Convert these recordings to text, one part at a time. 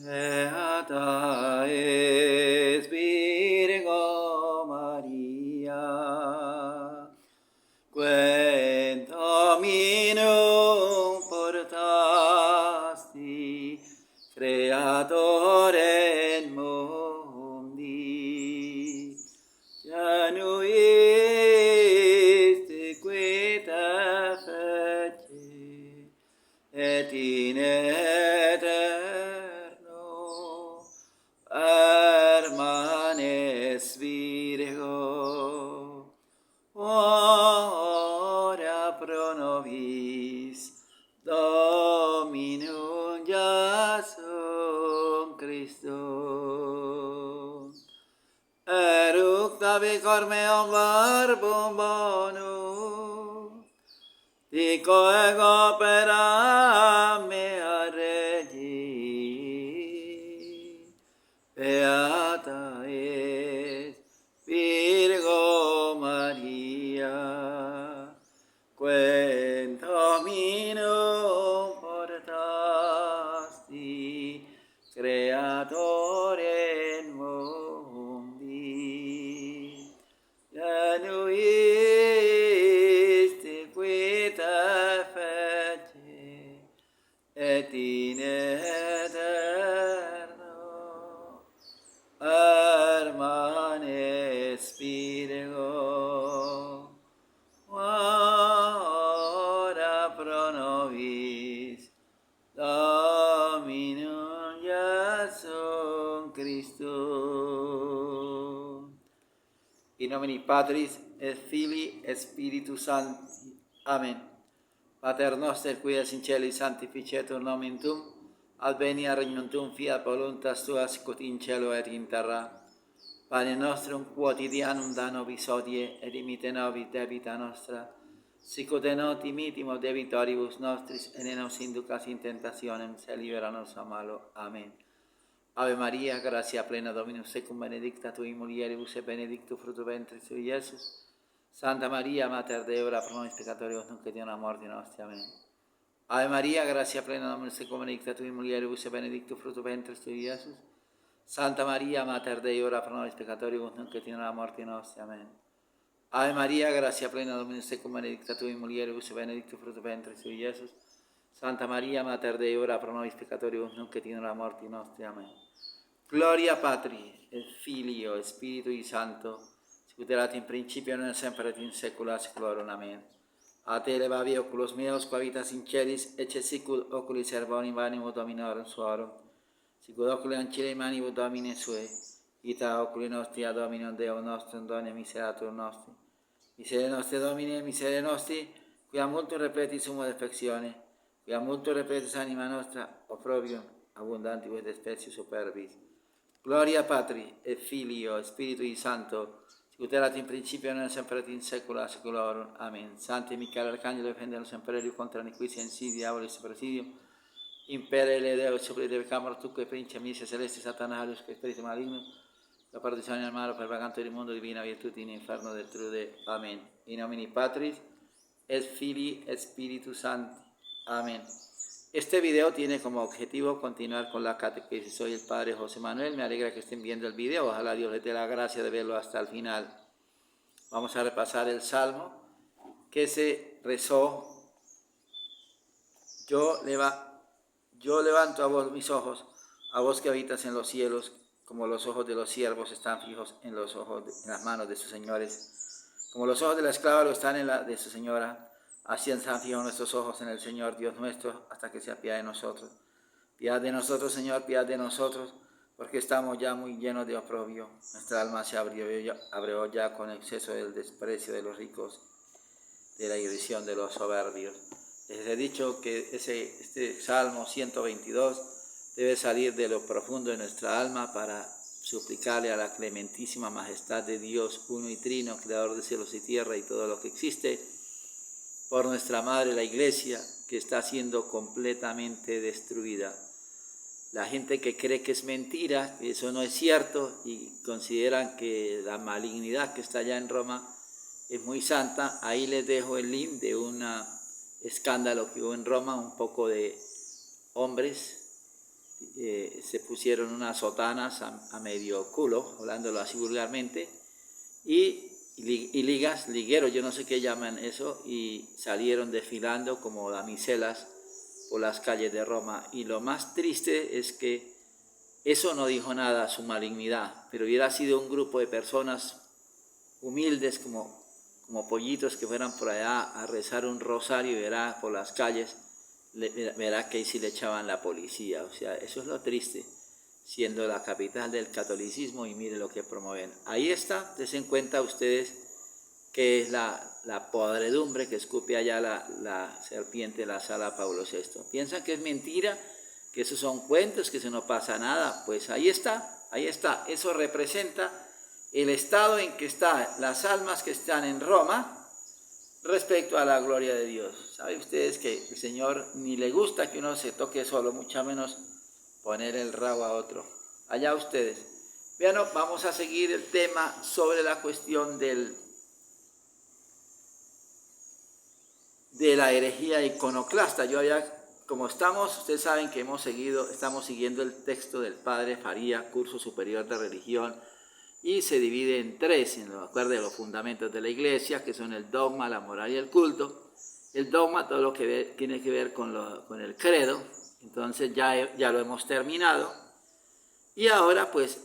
Beata es Virgo Maria, quem Dominum portasti, Creatorem mundi, januiste quita feci, et in eterno permanes Virgo, ora pro nobis Dominum Iesum Christum. Eructa vicor meum verbum bonum, dico ego opera mea Regi, beata es Virgo Maria, quem Dominum portasti, Creatorem mundi, januiste quita feci, et in eterno permanes Virgo, ora pro nobis Dominum Iesum Christum. In nomine Patris et Filii et Spiritus Sancti. Amen. Pater noster, qui es in caeli, sanctificetur nomen tuum, adveniat regnum tuum, fiat voluntas tua, sicut in cielo et in terra. Pane nostrum quotidianum da nobis hodie, et dimite nobis debita nostra, sicut et nos dimittimus debitoribus nostris, et ne nos inducas in tentationem, sed libera nos a malo. Amen. Ave Maria, gratia plena, Dominus tecum, benedicta tui mulieribus, et benedictus fructus ventris tui, Iesus. Santa Maria, Mater Dei, ora pro nobis peccatoribus, nunc et in hora mortis nostri. Amen. Ave Maria, gratia plena, Dominus tecum, benedicta tui mulieribus, et benedictus fructus ventris tui, Iesus. Santa Maria, Mater Dei, ora pro nobis peccatoribus, nunc et in hora mortis nostri. Amen. Ave Maria, gratia plena, Dominus tecum, benedicta tui mulieribus, et benedictus fructus ventris tui, Iesus. Santa Maria, Mater Dei, ora pro nobis peccatoribus, nunc et in hora mortis nostri. Amen. Gloria Patri, et Filio, et Spiritui Sancto, sicut erat in principio, nunc et semper et in saecula saeculorum. Amen. A te levavi oculos meos, qua vitas in celis, ecce sicut oculi servorum animo Dominorum suorum, sicut oculi ancilei manibus Domine sue, ita oculi nostri ad Dominum Deum nostrum done miseratur nostri. Miserere nostre Domine, miserere nostri, quia multum repletis sumo defectione, quia multum repletis anima nostra, opprobrium abundantibus et species superbis. Gloria Patri, et Filio, et Spiritui Sancto, sicut erat in principio, nunc et semper et in saecula saeculorum. Amen. Sancte Michael Arcangelo, defendemus semper contra nequitia insidia diabolis presidium. Imperele Deo, supplite pecamur tuque, Prince Miseria Celestis, Satanarius, que Spiritus Malignum, la perdizione del malo, per vaganto del mundo, divina virtute in inferno detrude. Amen. In nomine Patris, et Filii, et Spiritus Sancti. Amen. Este video tiene como objetivo continuar con la catequesis. Soy el Padre José Manuel, me alegra que estén viendo el video, ojalá Dios les dé la gracia de verlo hasta el final. Vamos a repasar el Salmo que se rezó. Yo levanto a vos mis ojos, a vos que habitas en los cielos, como los ojos de los siervos están fijos en las manos de sus señores, como los ojos de la esclava lo están en la de su señora. Así están fijos nuestros ojos en el Señor Dios nuestro, hasta que se apiade de nosotros. Piedad de nosotros, Señor, piedad de nosotros, porque estamos ya muy llenos de oprobio. Nuestra alma se abrió ya con exceso del desprecio de los ricos, de la irrisión de los soberbios. Les he dicho que este Salmo 122 debe salir de lo profundo de nuestra alma para suplicarle a la clementísima majestad de Dios, uno y trino, creador de cielos y tierra y todo lo que existe, por nuestra Madre la Iglesia, que está siendo completamente destruida. La gente que cree que es mentira, que eso no es cierto, y consideran que la malignidad que está allá en Roma es muy santa. Ahí les dejo el link de un escándalo que hubo en Roma, un poco de hombres se pusieron unas sotanas a medio culo, hablándolo así vulgarmente, y ligueros, yo no sé qué llaman eso, y salieron desfilando como damiselas por las calles de Roma. Y lo más triste es que eso no dijo nada a su malignidad, pero hubiera sido un grupo de personas humildes como pollitos que fueran por allá a rezar un rosario y verá por las calles, verá que ahí sí le echaban la policía. O sea, eso es lo triste, siendo la capital del catolicismo, y mire lo que promueven. Ahí está, desen cuenta ustedes que es la podredumbre que escupe allá la serpiente de la sala Pablo VI. Piensan que es mentira, que esos son cuentos, que eso no pasa nada. Pues ahí está, eso representa el estado en que están las almas que están en Roma respecto a la gloria de Dios. ¿Saben ustedes que el Señor ni le gusta que uno se toque solo, mucho menos poner el rabo a otro? Allá ustedes. Bueno, vamos a seguir el tema sobre la cuestión de la herejía iconoclasta. Ustedes saben que estamos siguiendo el texto del Padre Faría, Curso Superior de Religión, y se divide en tres, en los fundamentos de la Iglesia, que son el dogma, la moral y el culto. El dogma, todo lo que tiene que ver con el credo, entonces ya lo hemos terminado. Y ahora, pues,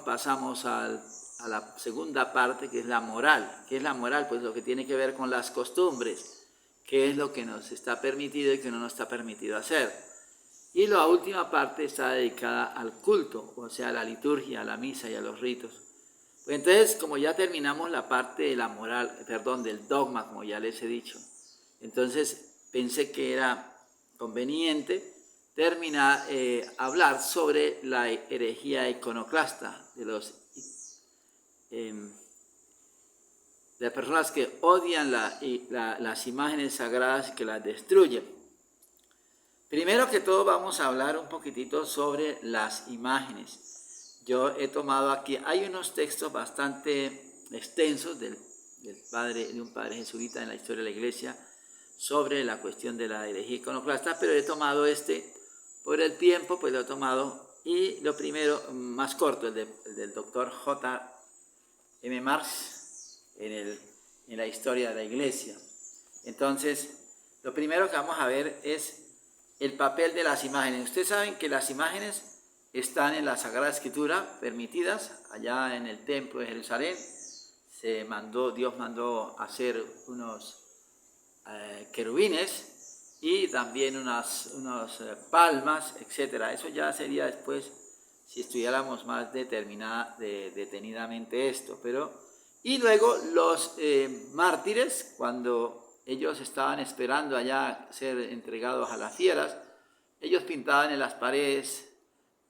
pasamos a la segunda parte, que es la moral. ¿Qué es la moral? Pues lo que tiene que ver con las costumbres, qué es lo que nos está permitido y qué no nos está permitido hacer. Y la última parte está dedicada al culto, o sea, a la liturgia, a la misa y a los ritos. Pues entonces, como ya terminamos la parte de la moral, del dogma, como ya les he dicho, entonces pensé que era conveniente hablar sobre la herejía iconoclasta, de las personas que odian las imágenes sagradas y que las destruyen. Primero que todo vamos a hablar un poquitito sobre las imágenes. Yo he tomado aquí, hay unos textos bastante extensos de un padre jesuita en la historia de la Iglesia sobre la cuestión de la herejía iconoclasta, pero he tomado por el tiempo, pues lo he tomado, y lo primero, más corto, el del doctor J. M. Marx en la historia de la Iglesia. Entonces, lo primero que vamos a ver es el papel de las imágenes. Ustedes saben que las imágenes están en la Sagrada Escritura, permitidas, allá en el Templo de Jerusalén. Dios mandó hacer unos querubines y también unas palmas, etc. Eso ya sería después, si estudiáramos más detenidamente esto. Y luego los mártires, cuando ellos estaban esperando allá ser entregados a las fieras, ellos pintaban en las paredes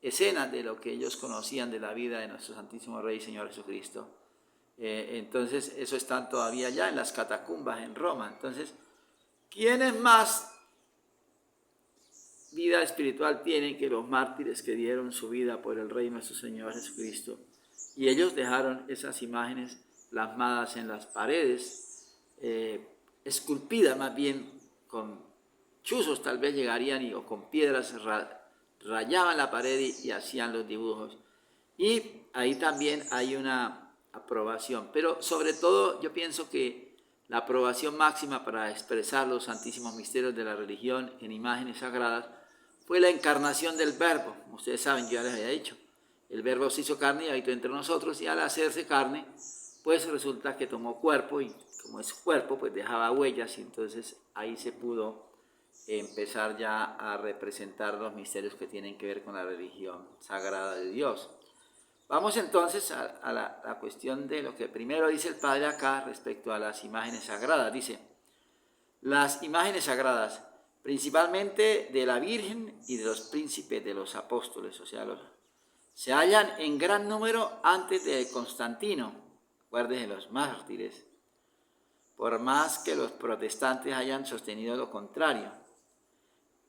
escenas de lo que ellos conocían de la vida de nuestro Santísimo Rey y Señor Jesucristo. Entonces, eso están todavía allá en las catacumbas en Roma. Entonces, ¿quiénes más vida espiritual tienen que los mártires que dieron su vida por el Rey nuestro Señor Jesucristo? Y ellos dejaron esas imágenes plasmadas en las paredes, esculpidas más bien con chuzos, tal vez llegarían, o con piedras rayaban la pared y hacían los dibujos. Y ahí también hay una aprobación, pero sobre todo yo pienso que la aprobación máxima para expresar los santísimos misterios de la religión en imágenes sagradas fue la encarnación del Verbo. Como ustedes saben, yo ya les había dicho, el Verbo se hizo carne y habitó entre nosotros, y al hacerse carne, pues resulta que tomó cuerpo, y como es cuerpo, pues dejaba huellas, y entonces ahí se pudo empezar ya a representar los misterios que tienen que ver con la religión sagrada de Dios. Vamos entonces a la cuestión de lo que primero dice el Padre acá respecto a las imágenes sagradas. Dice, las imágenes sagradas, principalmente de la Virgen y de los príncipes de los apóstoles, o sea, se hallan en gran número antes de Constantino, acuérdense, los mártires, por más que los protestantes hayan sostenido lo contrario.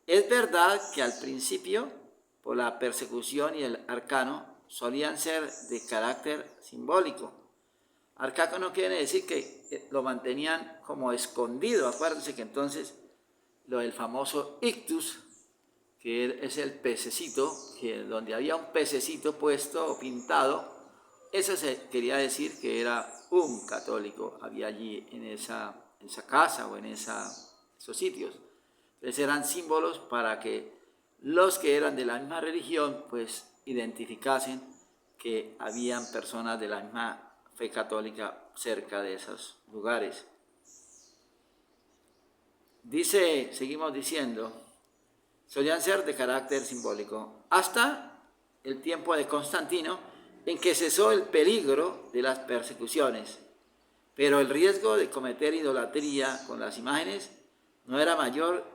Es verdad que al principio, por la persecución y el arcano, solían ser de carácter simbólico. Arcano no quiere decir que lo mantenían como escondido. Acuérdense que entonces lo del famoso ictus, que es el pececito, que donde había un pececito puesto o pintado, eso quería decir que era un católico, había allí en esa casa o en esos sitios. Entonces eran símbolos para que los que eran de la misma religión pues identificasen que habían personas de la misma fe católica cerca de esos lugares. Dice, seguimos diciendo, solían ser de carácter simbólico, hasta el tiempo de Constantino, en que cesó el peligro de las persecuciones, pero el riesgo de cometer idolatría con las imágenes no era mayor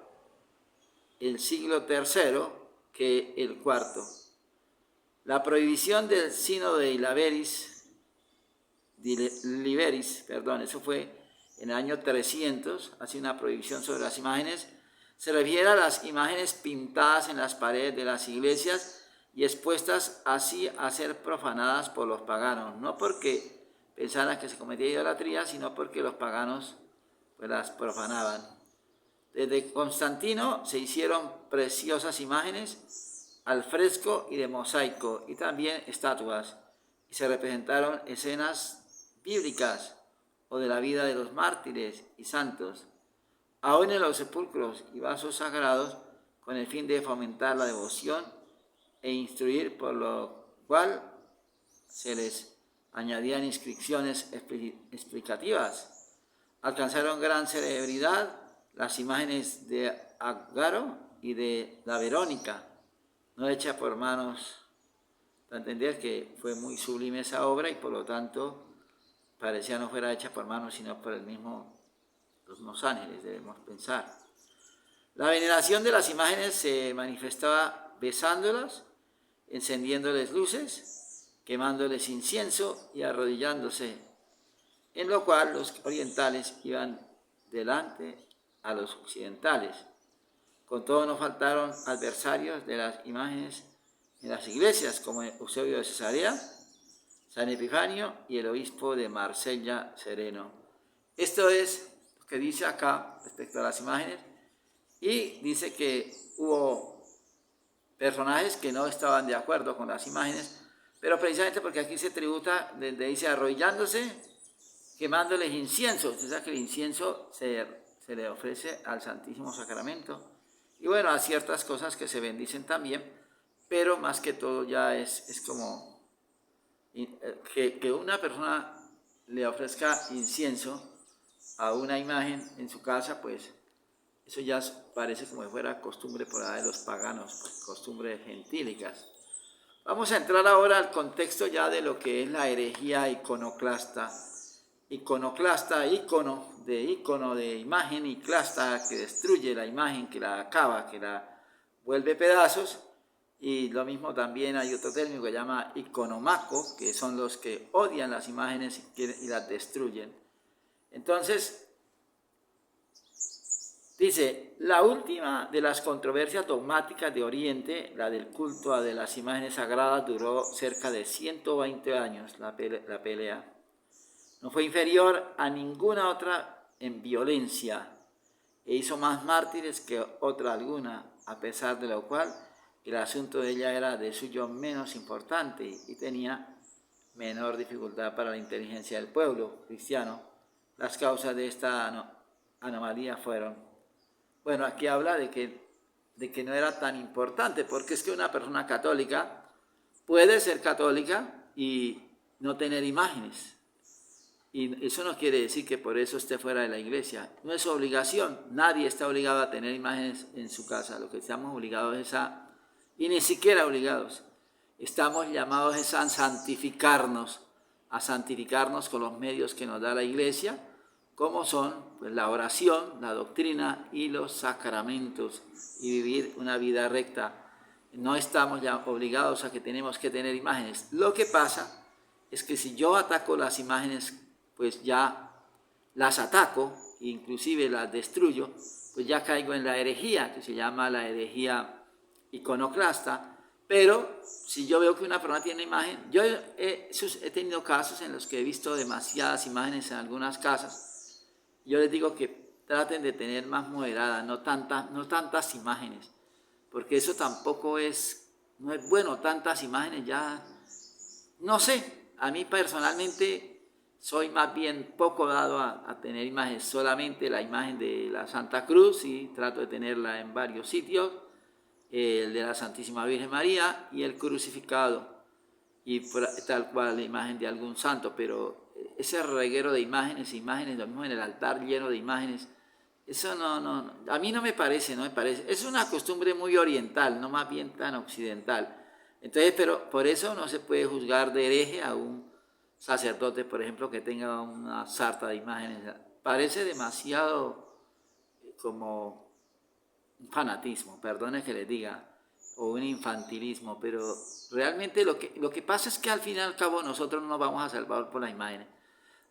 el siglo III que el IV. La prohibición del sínodo de Liberis, eso fue en el año 300, hace una prohibición sobre las imágenes, se refiere a las imágenes pintadas en las paredes de las iglesias y expuestas así a ser profanadas por los paganos, no porque pensaran que se cometía idolatría, sino porque los paganos pues, las profanaban. Desde Constantino se hicieron preciosas imágenes al fresco y de mosaico, y también estatuas, y se representaron escenas bíblicas o de la vida de los mártires y santos, aún en los sepulcros y vasos sagrados, con el fin de fomentar la devoción e instruir, por lo cual se les añadían inscripciones explicativas. Alcanzaron gran celebridad las imágenes de Ágaro y de la Verónica, no hecha por manos, para entender que fue muy sublime esa obra y por lo tanto parecía no fuera hecha por manos, sino por los mismos ángeles, debemos pensar. La veneración de las imágenes se manifestaba besándolas, encendiéndoles luces, quemándoles incienso y arrodillándose, en lo cual los orientales iban delante a los occidentales. Con todo no faltaron adversarios de las imágenes en las iglesias, como Eusebio de Cesarea, San Epifanio y el obispo de Marsella, Sereno. Esto es lo que dice acá respecto a las imágenes, y dice que hubo personajes que no estaban de acuerdo con las imágenes, pero precisamente porque aquí se tributa, desde dice arrodillándose, quemándoles incienso. Usted sabe que el incienso se le ofrece al Santísimo Sacramento, y bueno, a ciertas cosas que se bendicen también, pero más que todo ya es como que una persona le ofrezca incienso a una imagen en su casa, pues eso ya parece como si fuera costumbre por ahí de los paganos, pues, costumbres gentílicas. Vamos a entrar ahora al contexto ya de lo que es la herejía iconoclasta. Iconoclasta, icono de imagen, y clasta, que destruye la imagen, que la acaba, que la vuelve pedazos. Y lo mismo también hay otro término que se llama iconomaco, que son los que odian las imágenes y las destruyen. Entonces, dice, la última de las controversias dogmáticas de Oriente, la del culto a de las imágenes sagradas, duró cerca de 120 años la pelea. No fue inferior a ninguna otra en violencia e hizo más mártires que otra alguna, a pesar de lo cual el asunto de ella era de suyo menos importante y tenía menor dificultad para la inteligencia del pueblo cristiano. Las causas de esta anomalía fueron, bueno, aquí habla de que no era tan importante, porque es que una persona católica puede ser católica y no tener imágenes. Y eso no quiere decir que por eso esté fuera de la iglesia. No es obligación. Nadie está obligado a tener imágenes en su casa. Lo que estamos obligados es y ni siquiera obligados, estamos llamados a santificarnos con los medios que nos da la iglesia, como son pues, la oración, la doctrina y los sacramentos, y vivir una vida recta. No estamos ya obligados a que tenemos que tener imágenes. Lo que pasa es que si yo ataco las imágenes, pues ya las ataco, inclusive las destruyo, pues ya caigo en la herejía, que se llama la herejía iconoclasta. Pero si yo veo que una persona tiene imagen, yo he tenido casos en los que he visto demasiadas imágenes en algunas casas. Yo les digo que traten de tener más moderadas, no tantas imágenes, porque eso tampoco no es bueno, tantas imágenes ya, no sé, a mí personalmente soy más bien poco dado a tener imágenes, solamente la imagen de la Santa Cruz, y trato de tenerla en varios sitios, el de la Santísima Virgen María y el crucificado, y tal cual la imagen de algún santo, pero ese reguero de imágenes, lo mismo en el altar lleno de imágenes, eso a mí no me parece, es una costumbre muy oriental, no más bien tan occidental. Entonces, pero por eso no se puede juzgar de hereje a un sacerdote, por ejemplo, que tenga una sarta de imágenes. Parece demasiado como un fanatismo, perdone que les diga, o un infantilismo, pero realmente lo que pasa es que al fin y al cabo nosotros no nos vamos a salvar por las imágenes.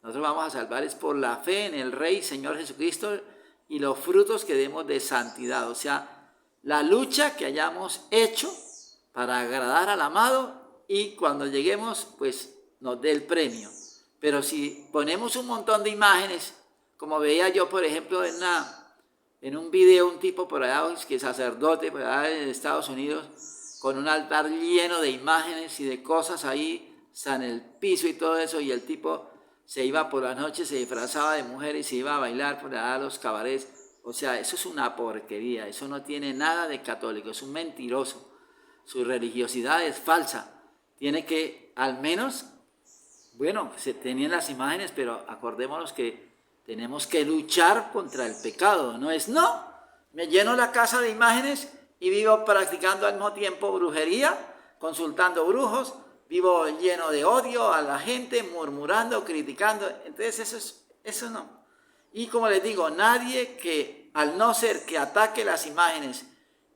Nosotros vamos a salvar es por la fe en el Rey Señor Jesucristo y los frutos que demos de santidad, o sea, la lucha que hayamos hecho para agradar al amado, y cuando lleguemos, pues nos dé el premio. Pero si ponemos un montón de imágenes, como veía yo, por ejemplo, en un video, un tipo por allá, que es sacerdote por allá en Estados Unidos, con un altar lleno de imágenes y de cosas ahí, en el piso y todo eso, y el tipo se iba por las noches, se disfrazaba de mujer y se iba a bailar por allá a los cabarets. O sea, eso es una porquería, eso no tiene nada de católico, es un mentiroso. Su religiosidad es falsa. Tiene que, al menos, bueno, se tenían las imágenes, pero acordémonos que tenemos que luchar contra el pecado. No es, no, me lleno la casa de imágenes y vivo practicando al mismo tiempo brujería, consultando brujos, vivo lleno de odio a la gente, murmurando, criticando. Entonces eso no. Y como les digo, nadie que, al no ser que ataque las imágenes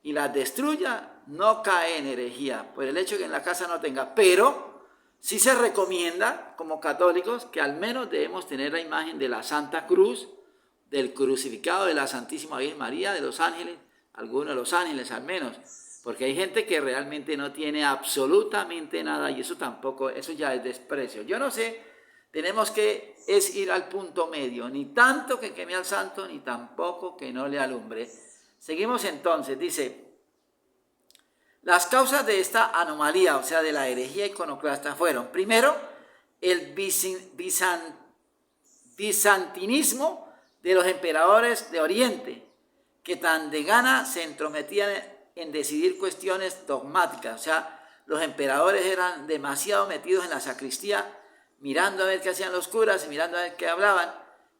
y las destruya, no cae en herejía, por el hecho de que en la casa no tenga. Pero sí se recomienda, como católicos, que al menos debemos tener la imagen de la Santa Cruz, del crucificado, de la Santísima Virgen María, de los ángeles, algunos de los ángeles al menos, porque hay gente que realmente no tiene absolutamente nada, y eso tampoco, eso ya es desprecio. Yo no sé, tenemos que ir al punto medio, ni tanto que queme al santo, ni tampoco que no le alumbre. Seguimos entonces, dice: las causas de esta anomalía, o sea, de la herejía iconoclasta, fueron, primero, el bizantinismo de los emperadores de Oriente, que tan de gana se entrometían en decidir cuestiones dogmáticas. O sea, los emperadores eran demasiado metidos en la sacristía, mirando a ver qué hacían los curas, mirando a ver qué hablaban,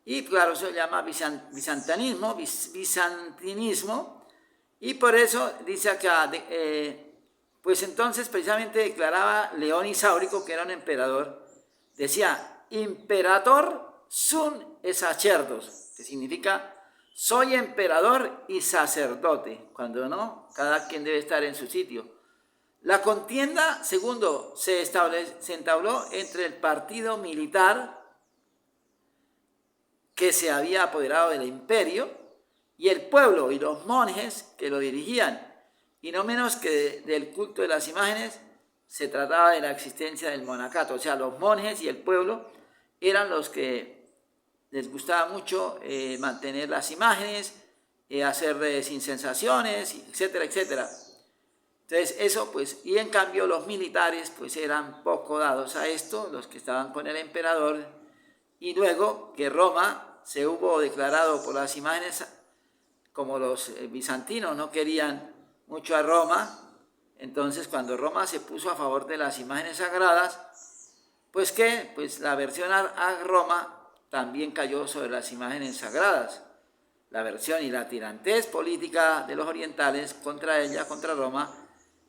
y claro, eso se llama bizantinismo, y por eso dice acá, pues entonces precisamente declaraba León Isáurico, que era un emperador, decía: imperator sun et sacerdos, que significa soy emperador y sacerdote, cuando no, cada quien debe estar en su sitio. La contienda, segundo, se entabló entre el partido militar, que se había apoderado del imperio, y el pueblo y los monjes que lo dirigían, y no menos que del culto de las imágenes. Se trataba de la existencia del monacato, o sea, los monjes y el pueblo eran los que les gustaba mucho mantener las imágenes, hacer incensaciones, etcétera, etcétera. Entonces eso, pues, y en cambio los militares pues eran poco dados a esto, los que estaban con el emperador, y luego que Roma se hubo declarado por las imágenes, como los bizantinos no querían mucho a Roma, entonces cuando Roma se puso a favor de las imágenes sagradas, pues ¿qué? Pues la aversión a Roma también cayó sobre las imágenes sagradas. La aversión y la tirantez política de los orientales contra ella, contra Roma,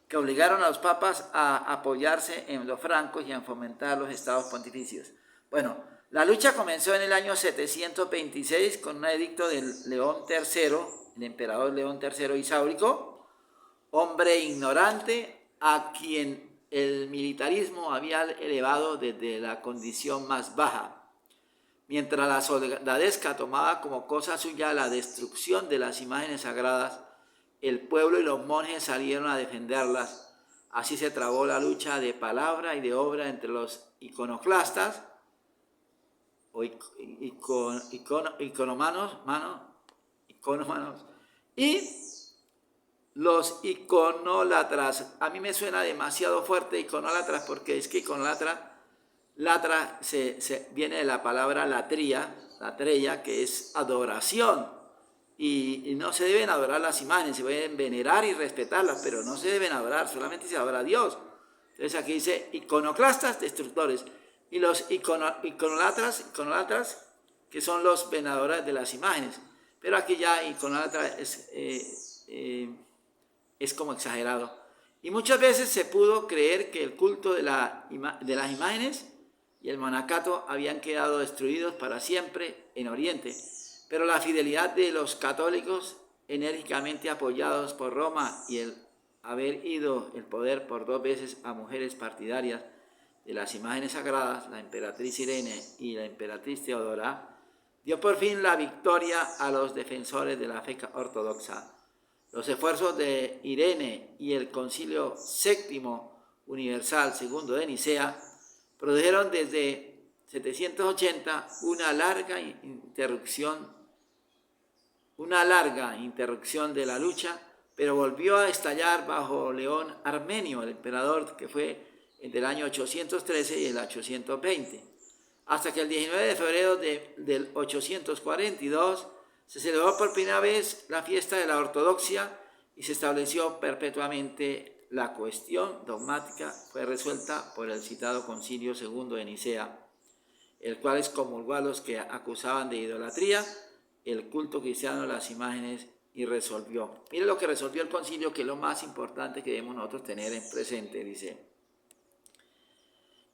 que obligaron a los papas a apoyarse en los francos y a fomentar los estados pontificios. Bueno, la lucha comenzó en el año 726 con un edicto del León III, el emperador León III Isáurico, hombre ignorante a quien el militarismo había elevado desde la condición más baja. Mientras la soldadesca tomaba como cosa suya la destrucción de las imágenes sagradas, el pueblo y los monjes salieron a defenderlas. Así se trabó la lucha de palabra y de obra entre los iconoclastas o iconomanos y los iconólatras. A mí me suena demasiado fuerte iconólatras, porque es que latra viene de la palabra latreia, que es adoración. Y no se deben adorar las imágenes, se deben venerar y respetarlas, pero no se deben adorar, solamente se adora a Dios. Entonces aquí dice iconoclastas, destructores, y los iconólatras, que son los veneradores de las imágenes. Pero aquí ya iconólatra es como exagerado. Y muchas veces se pudo creer que el culto de las imágenes y el monacato habían quedado destruidos para siempre en Oriente. Pero la fidelidad de los católicos, enérgicamente apoyados por Roma, y el haber ido el poder por 2 veces a mujeres partidarias de las imágenes sagradas, la emperatriz Irene y la emperatriz Teodora, dio por fin la victoria a los defensores de la fe ortodoxa. Los esfuerzos de Irene y el Concilio VII Universal II de Nicea produjeron desde 780 una larga interrupción de la lucha, pero volvió a estallar bajo León Armenio, el emperador, que fue entre el año 813 y el 820, hasta que el 19 de febrero del 842 se celebró por primera vez la fiesta de la ortodoxia y se estableció perpetuamente. La cuestión dogmática fue resuelta por el citado Concilio II de Nicea, el cual excomulgó a los que acusaban de idolatría el culto cristiano de las imágenes y resolvió. Mire lo que resolvió el concilio, que es lo más importante que debemos nosotros tener en presente. Dice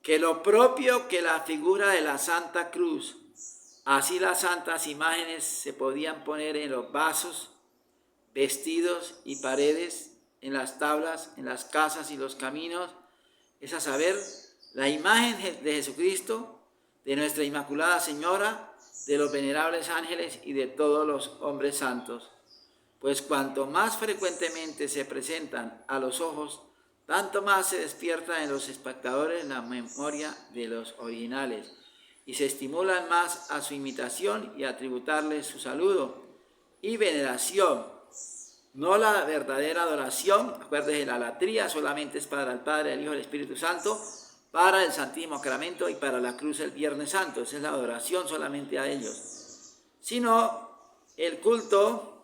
que lo propio que la figura de la Santa Cruz, así las santas imágenes se podían poner en los vasos, vestidos y paredes, en las tablas, en las casas y los caminos, es a saber, la imagen de Jesucristo, de nuestra Inmaculada Señora, de los venerables ángeles y de todos los hombres santos. Pues cuanto más frecuentemente se presentan a los ojos, tanto más se despierta en los espectadores la memoria de los originales y se estimulan más a su imitación y a tributarles su saludo y veneración. No la verdadera adoración, acuérdense, la latría solamente es para el Padre, el Hijo y el Espíritu Santo, para el Santísimo Sacramento y para la cruz el Viernes Santo. Esa es la adoración solamente a ellos. Sino el culto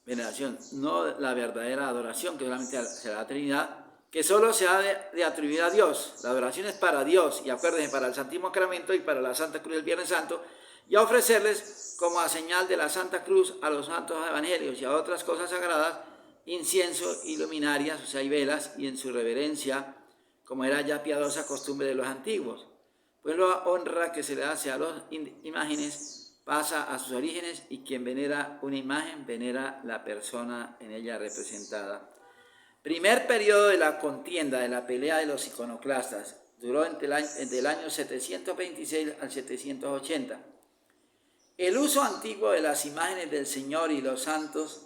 veneración, no la verdadera adoración, que solamente se da a la Trinidad, que solo se ha de atribuir a Dios. La adoración es para Dios, y acuérdense, para el Santísimo Sacramento y para la Santa Cruz del Viernes Santo, y a ofrecerles como a señal de la Santa Cruz a los santos evangelios y a otras cosas sagradas, incienso y luminarias, o sea, y velas, y en su reverencia, como era ya piadosa costumbre de los antiguos. Pues la honra que se le hace a las imágenes pasa a sus orígenes, y quien venera una imagen venera la persona en ella representada. Primer periodo de la contienda, de la pelea de los iconoclastas, duró entre el año 726 al 780. El uso antiguo de las imágenes del Señor y los santos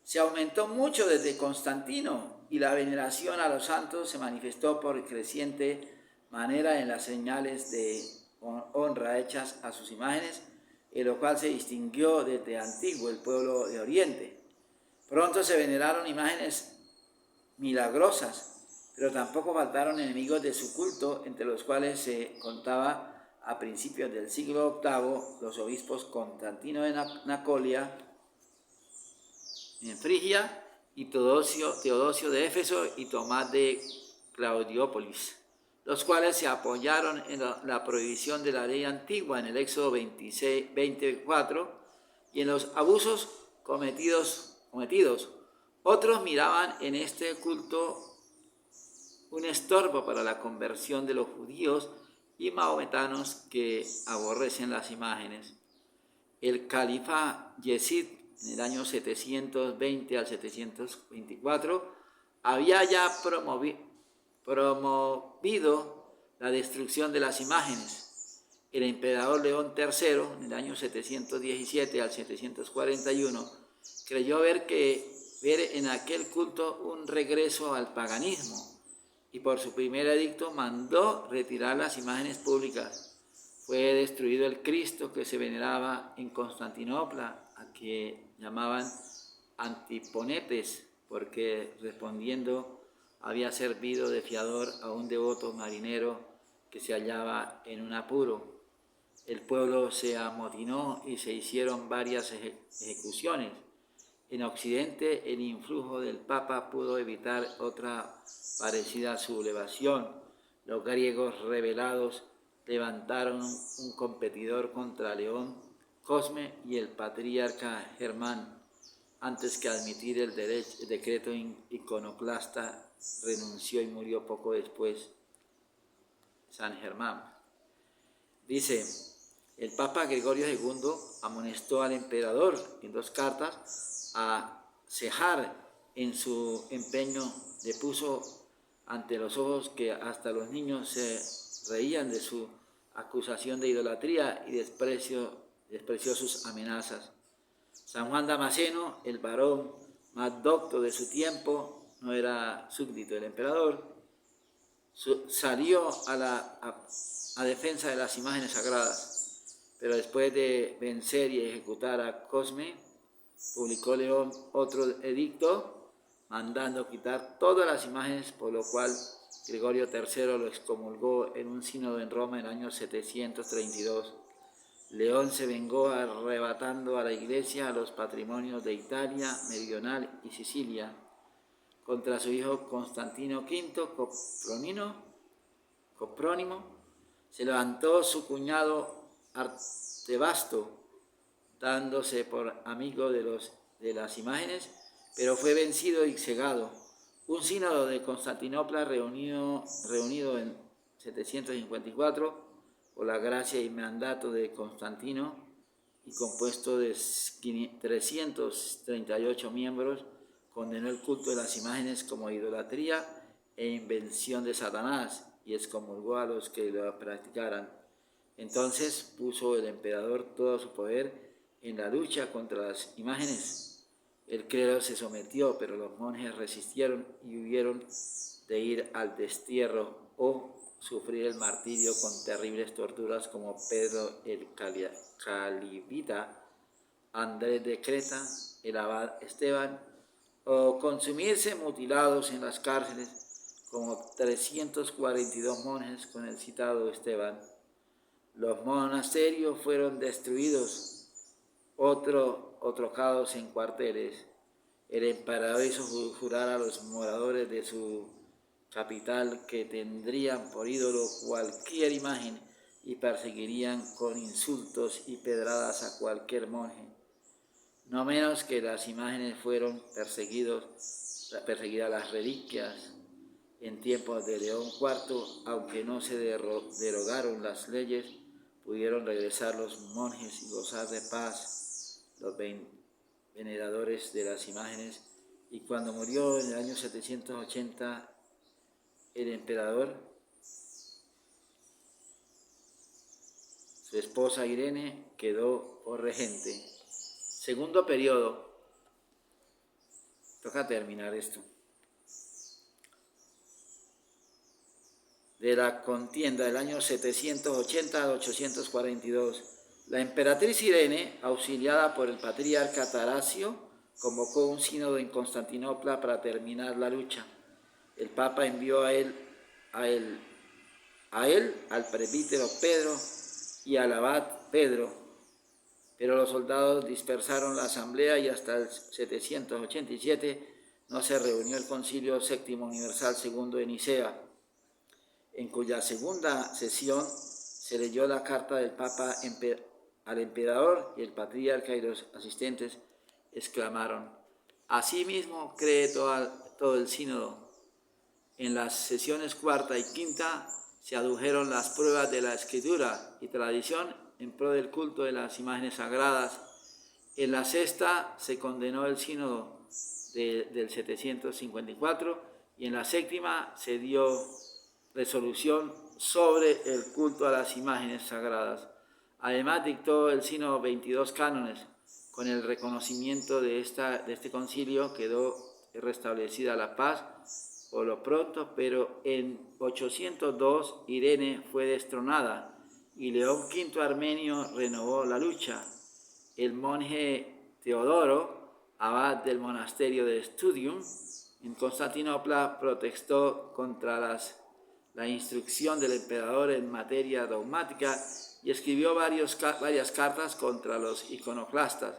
se aumentó mucho desde Constantino, y la veneración a los santos se manifestó por creciente manera en las señales de honra hechas a sus imágenes, en lo cual se distinguió desde antiguo el pueblo de Oriente. Pronto se veneraron imágenes milagrosas, pero tampoco faltaron enemigos de su culto, entre los cuales se contaba a principios del siglo VIII los obispos Constantino de Nacolia en Frigia y Teodosio de Éfeso y Tomás de Claudiópolis, los cuales se apoyaron en la prohibición de la ley antigua en el Éxodo 24 y en los abusos cometidos. Otros miraban en este culto un estorbo para la conversión de los judíos y mahometanos que aborrecen las imágenes. El califa Yezid, en el año 720 al 724, había ya promovido la destrucción de las imágenes. El emperador León III, en el año 717 al 741, creyó ver en aquel culto un regreso al paganismo, y por su primer edicto mandó retirar las imágenes públicas. fue destruido el Cristo que se veneraba en Constantinopla, a que llamaban Antiponetes, porque respondiendo había servido de fiador a un devoto marinero que se hallaba en un apuro. El pueblo se amotinó y se hicieron varias ejecuciones. En Occidente, el influjo del Papa pudo evitar otra parecida sublevación. Los griegos rebelados levantaron un competidor contra León, Cosme y el patriarca Germán. Antes que admitir el decreto iconoclasta, renunció y murió poco después. San Germán. Dice, el Papa Gregorio II amonestó al emperador en 2 cartas a cejar en su empeño. Le puso ante los ojos que hasta los niños se reían de su acusación de idolatría y despreció sus amenazas. San Juan Damasceno, el varón más docto de su tiempo, no era súbdito del emperador, salió a defensa de las imágenes sagradas, pero después de vencer y ejecutar a Cosme, publicó León otro edicto mandando quitar todas las imágenes, por lo cual Gregorio III lo excomulgó en un sínodo en Roma en el año 732. León se vengó arrebatando a la Iglesia los patrimonios de Italia meridional y Sicilia. Contra su hijo Constantino V Coprónimo, se levantó su cuñado Artebasto, dándose por amigo de las imágenes, pero fue vencido y cegado. Un sínodo de Constantinopla reunido en 754 por la gracia y mandato de Constantino y compuesto de 338 miembros, condenó el culto de las imágenes como idolatría e invención de Satanás y excomulgó a los que lo practicaran. Entonces puso el emperador todo su poder en la lucha contra las imágenes. El clero se sometió, pero los monjes resistieron y huyeron de ir al destierro o sufrir el martirio con terribles torturas como Pedro el Calibita, Andrés de Creta, el abad Esteban, o consumirse mutilados en las cárceles como 342 monjes con el citado Esteban. Los monasterios fueron destruidos, o trocados en cuarteles. El emperador hizo jurar a los moradores de su capital que tendrían por ídolo cualquier imagen y perseguirían con insultos y pedradas a cualquier monje. No menos que las imágenes fueron perseguidas las reliquias en tiempos de León IV, aunque no se derogaron las leyes, pudieron regresar los monjes y gozar de paz los veneradores de las imágenes. Y cuando murió en el año 780 el emperador, su esposa Irene quedó por regente. Segundo periodo. Toca terminar esto. De la contienda del año 780 al 842, la emperatriz Irene, auxiliada por el patriarca Tarasio, convocó un sínodo en Constantinopla para terminar la lucha. El Papa envió a él, al presbítero Pedro y al abad Pedro, pero los soldados dispersaron la asamblea y hasta el 787 no se reunió el Concilio Séptimo Universal II de Nicea, en cuya segunda sesión se leyó la carta del Papa al emperador, y el patriarca y los asistentes exclamaron: asimismo cree todo el sínodo. En las sesiones cuarta y quinta se adujeron las pruebas de la escritura y tradición en pro del culto de las imágenes sagradas. En la sexta se condenó el sínodo del 754 y en la séptima se dio resolución sobre el culto a las imágenes sagradas. Además dictó el sínodo 22 cánones. Con el reconocimiento de este concilio quedó restablecida la paz por lo pronto, pero en 802 Irene fue destronada y León V Armenio renovó la lucha. El monje Teodoro, abad del monasterio de Studium, en Constantinopla, protestó contra la instrucción del emperador en materia dogmática y escribió varias cartas contra los iconoclastas,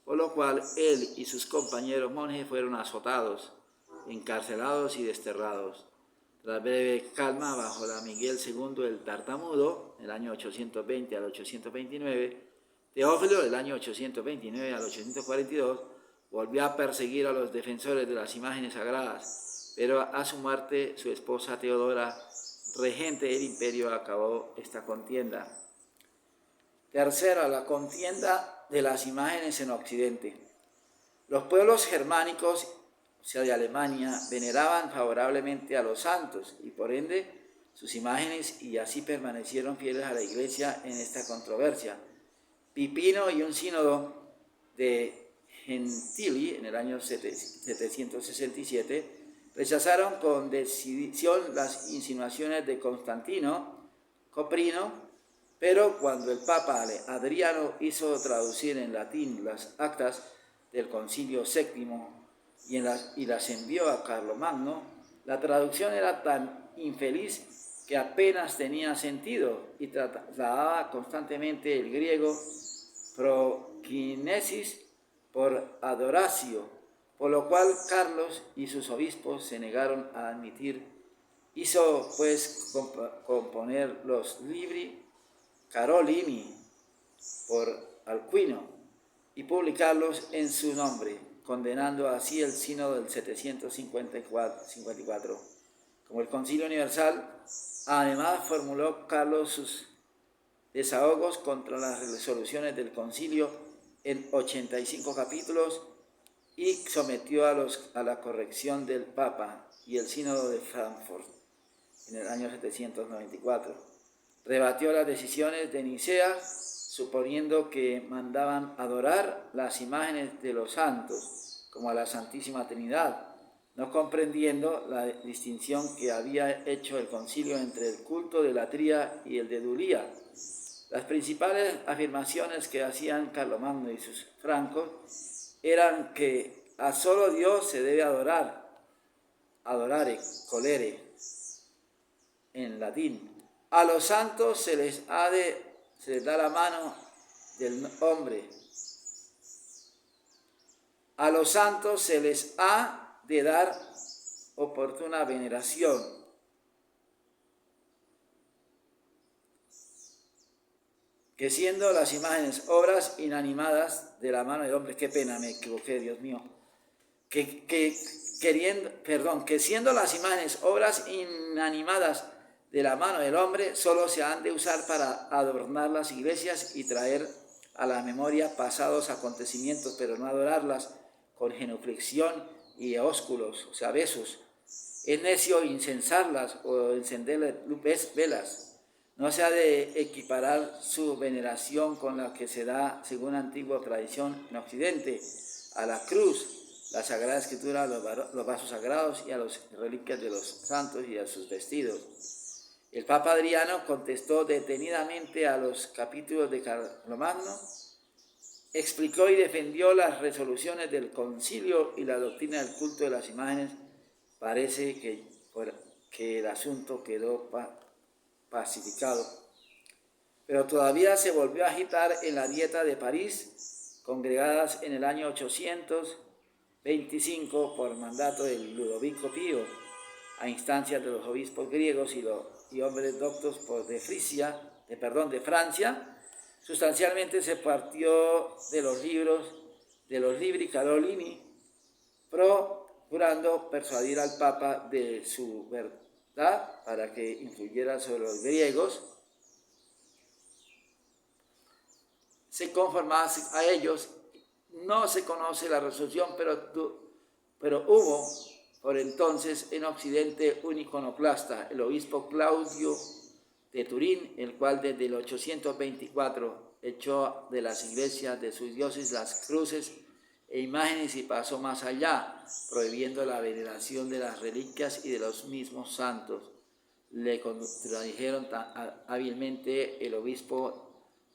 por lo cual él y sus compañeros monjes fueron azotados, encarcelados y desterrados. Tras breve calma, bajo la Miguel II el Tartamudo, el año 820 al 829, Teófilo, del año 829 al 842, volvió a perseguir a los defensores de las imágenes sagradas, pero a su muerte su esposa Teodora, regente del imperio, acabó esta contienda. Tercera, la contienda de las imágenes en Occidente. Los pueblos germánicos, o sea, de Alemania, veneraban favorablemente a los santos y por ende sus imágenes, y así permanecieron fieles a la Iglesia en esta controversia. Pipino y un sínodo de Gentili en el año 767 rechazaron con decisión las insinuaciones de Constantino Coprino, pero cuando el Papa Adriano hizo traducir en latín las actas del Concilio VII y las envió a Carlomagno, la traducción era tan infeliz que apenas tenía sentido y trasladaba constantemente el griego prokinesis por adoratio, por lo cual Carlos y sus obispos se negaron a admitir. Hizo pues componer los libri Carolini por Alcuino y publicarlos en su nombre, condenando así el sínodo del 754. Como el Concilio Universal, además formuló Carlos sus desahogos contra las resoluciones del concilio en 85 capítulos y sometió a la corrección del Papa y el sínodo de Frankfurt en el año 794. Rebatió las decisiones de Nicea, suponiendo que mandaban adorar las imágenes de los santos, como a la Santísima Trinidad, no comprendiendo la distinción que había hecho el concilio entre el culto de latría y el de Dulía. Las principales afirmaciones que hacían Carlomagno y sus francos eran que a solo Dios se debe adorare, colere, en latín. A los santos se les da la mano del hombre. A los santos se les ha de dar oportuna veneración. Que siendo las imágenes obras inanimadas de la mano del hombre, qué pena, me equivoqué, Dios mío, que siendo las imágenes obras inanimadas de la mano del hombre, solo se han de usar para adornar las iglesias y traer a la memoria pasados acontecimientos, pero no adorarlas con genuflexión y ósculos, o sea, besos. Es necio incensarlas o encenderles velas. No se ha de equiparar su veneración con la que se da, según antigua tradición en Occidente, a la cruz, la Sagrada Escritura, los vasos sagrados y a las reliquias de los santos y a sus vestidos. El Papa Adriano contestó detenidamente a los capítulos de Carlomagno, explicó y defendió las resoluciones del concilio y la doctrina del culto de las imágenes. Parece que el asunto quedó pacificado. Pero todavía se volvió a agitar en la Dieta de París, congregadas en el año 825 por mandato de Ludovico Pío, a instancias de los obispos griegos y hombres doctos de Francia. Sustancialmente se partió de los libri Carolini, procurando persuadir al Papa de su verdad para que influyera sobre los griegos, se conformase a ellos. No se conoce la resolución, pero hubo por entonces en Occidente un iconoclasta, el obispo Claudio de Turín, el cual desde el 824 echó de las iglesias de sus dioses las cruces e imágenes y pasó más allá, prohibiendo la veneración de las reliquias y de los mismos santos. le contradijeron hábilmente el obispo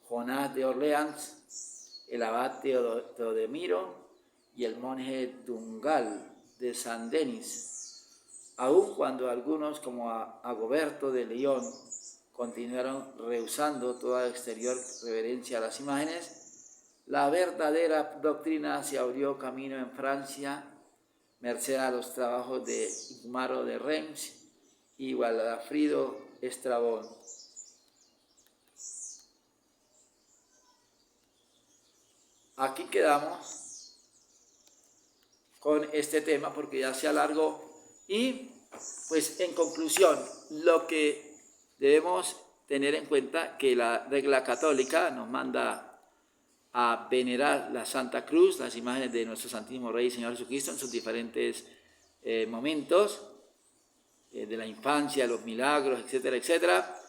Jonás de Orleans, el abad Teodemiro y el monje Dungal de San Denis, aun cuando algunos como Agoberto de León continuaron rehusando toda exterior reverencia a las imágenes. La verdadera doctrina se abrió camino en Francia, merced a los trabajos de Igmaro de Reims y Walafrido Estrabón. Aquí quedamos con este tema porque ya se alargó y pues en conclusión lo que debemos tener en cuenta que la regla católica nos manda a venerar la Santa Cruz, las imágenes de nuestro Santísimo Rey y Señor Jesucristo en sus diferentes momentos, de la infancia, los milagros, etcétera, etcétera,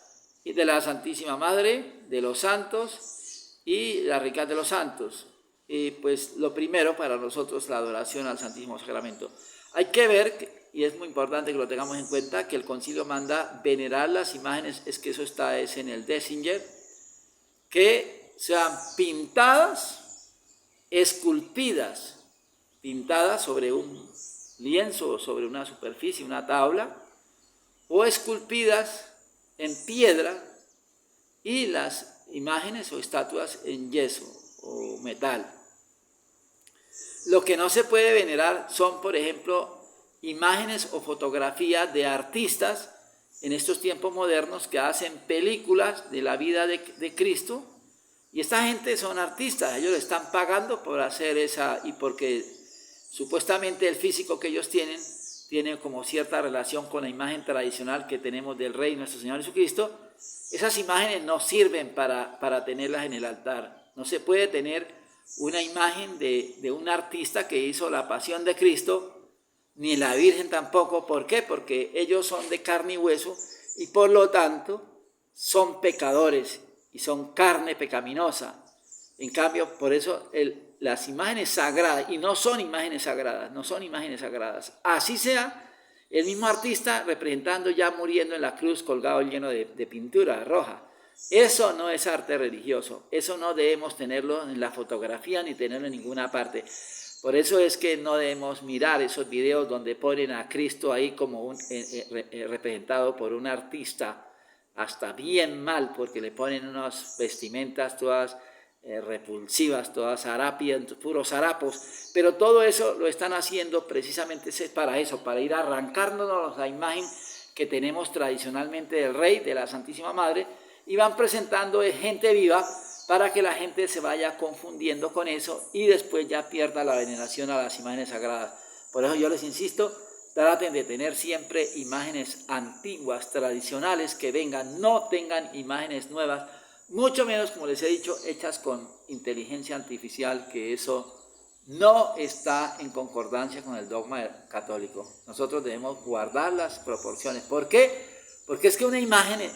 y de la Santísima Madre, de los santos y la riqueza de los santos. Y pues lo primero para nosotros, la adoración al Santísimo Sacramento. Hay que ver, y es muy importante que lo tengamos en cuenta, que el concilio manda venerar las imágenes, es que eso está en el Désinger, que sean pintadas, esculpidas, pintadas sobre un lienzo, sobre una superficie, una tabla, o esculpidas en piedra y las imágenes o estatuas en yeso o metal. Lo que no se puede venerar son, por ejemplo, imágenes o fotografías de artistas en estos tiempos modernos que hacen películas de la vida de Cristo. Y esta gente son artistas, ellos le están pagando por hacer esa, y porque supuestamente el físico que ellos tienen tiene como cierta relación con la imagen tradicional que tenemos del Rey nuestro Señor Jesucristo. Esas imágenes no sirven para tenerlas en el altar. No se puede tener una imagen de un artista que hizo la Pasión de Cristo, ni la Virgen tampoco. ¿Por qué? Porque ellos son de carne y hueso y por lo tanto son pecadores y son carne pecaminosa. En cambio, por eso las imágenes sagradas, y no son imágenes sagradas, no son imágenes sagradas, así sea el mismo artista representando ya muriendo en la cruz colgado lleno de pintura roja, eso no es arte religioso, eso no debemos tenerlo en la fotografía ni tenerlo en ninguna parte. Por eso es que no debemos mirar esos videos donde ponen a Cristo ahí como representado por un artista, hasta bien mal, porque le ponen unas vestimentas todas repulsivas, todas harapias, puros harapos, pero todo eso lo están haciendo precisamente para eso, para ir arrancándonos la imagen que tenemos tradicionalmente del Rey, de la Santísima Madre, y van presentando gente viva para que la gente se vaya confundiendo con eso y después ya pierda la veneración a las imágenes sagradas. Por eso yo les insisto, traten de tener siempre imágenes antiguas, tradicionales, que vengan, no tengan imágenes nuevas, mucho menos, como les he dicho, hechas con inteligencia artificial, que eso no está en concordancia con el dogma católico. Nosotros debemos guardar las proporciones. ¿Por qué? Porque es que una imagen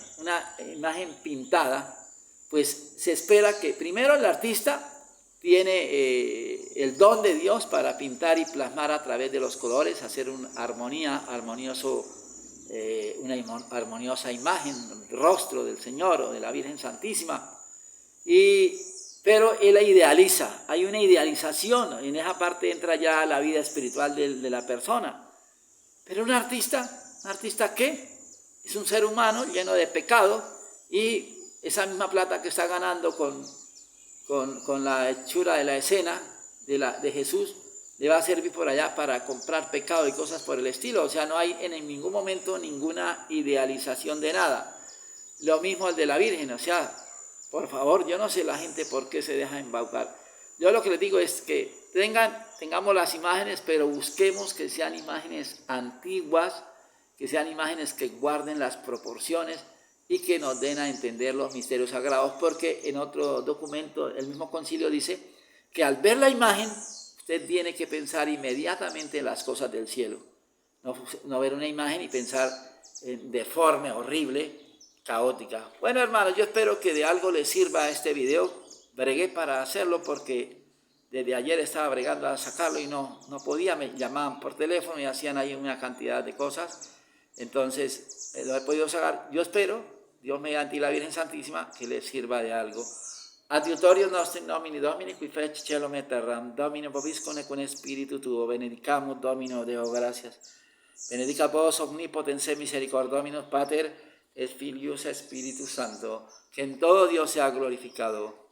pintada, pues se espera que primero el artista tiene el don de Dios para pintar y plasmar a través de los colores, hacer una armoniosa imagen, rostro del Señor o de la Virgen Santísima. Pero él la idealiza, hay una idealización, en esa parte entra ya la vida espiritual de la persona. Pero un artista ¿qué? Es un ser humano lleno de pecado y esa misma plata que está ganando con la hechura de la escena de Jesús, le va a servir por allá para comprar pecado y cosas por el estilo. O sea, no hay en ningún momento ninguna idealización de nada. Lo mismo el de la Virgen, o sea, por favor, yo no sé la gente por qué se deja embaucar. Yo lo que les digo es que tengamos las imágenes, pero busquemos que sean imágenes antiguas, que sean imágenes que guarden las proporciones y que nos den a entender los misterios sagrados, porque en otro documento el mismo concilio dice que al ver la imagen usted tiene que pensar inmediatamente en las cosas del cielo, no ver una imagen y pensar deforme, horrible, caótica. Bueno, hermanos, yo espero que de algo les sirva este video. Bregué para hacerlo porque desde ayer estaba bregando a sacarlo y no podía, me llamaban por teléfono y hacían ahí una cantidad de cosas. Entonces, lo he podido sacar. Yo espero, Dios mediante la Virgen Santísima, que les sirva de algo. Adiutorio nostri in nomine Domini, qui feci celum et terram, Domine vobiscone con spiritu tuo, benedicamus Domino Deo gratias. Benedica vos omnipotens et misericordia Dominus Pater, et Filius et Spiritus Santo, que en todo Dios sea glorificado.